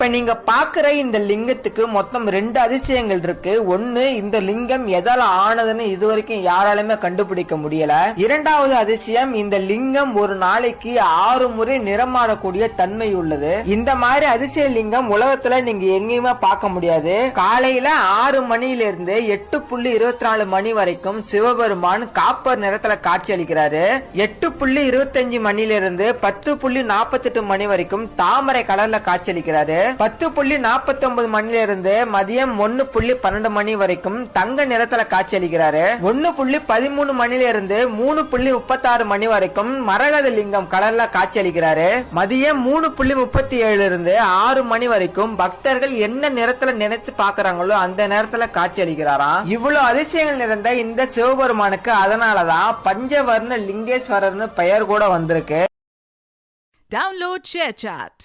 இப்ப நீங்க பாக்குற இந்த லிங்கத்துக்கு மொத்தம் 2 அதிசயங்கள் இருக்கு. ஒண்ணு, இந்த லிங்கம் எதால ஆனதுன்னு இதுவரைக்கும் யாராலுமே கண்டுபிடிக்க முடியல. இரண்டாவது அதிசயம், இந்த லிங்கம் ஒரு நாளைக்கு 6 முறை நிறமாறக்கூடிய தன்மை உள்ளது. இந்த மாதிரி அதிசய லிங்கம் உலகத்துல நீங்க எங்கேயுமே பார்க்க முடியாது. காலையில 6 மணியிலிருந்து 8:24 மணி வரைக்கும் சிவபெருமான் காப்பர் நிறத்துல காட்சி அளிக்கிறாரு. 8:25 மணியிலிருந்து 10:48 மணி வரைக்கும் தாமரை கலர்ல காட்சி அளிக்கிறாரு. 10:49 மணில இருந்து மதியம் 1:12 மணி வரைக்கும் தங்க நிறத்துல காட்சி அளிக்கிறாரு. 1:13 மணில இருந்து 3:36 மணி வரைக்கும் மரகத லிங்கம் கலர்ல காட்சி அளிக்கிறாரு. மதியம் 3:37 இருந்து 6 மணி வரைக்கும் பக்தர்கள் என்ன நிறத்துல நினைத்து பாக்குறாங்களோ அந்த நேரத்துல காட்சி அளிக்கிறாராம். இவ்வளவு அதிசயங்கள் நிறைந்த இந்த சிவபெருமானுக்கு அதனாலதான் பஞ்சவர்ண லிங்கேஸ்வரர்னு பெயர் கூட வந்திருக்கு. Download ShareChat.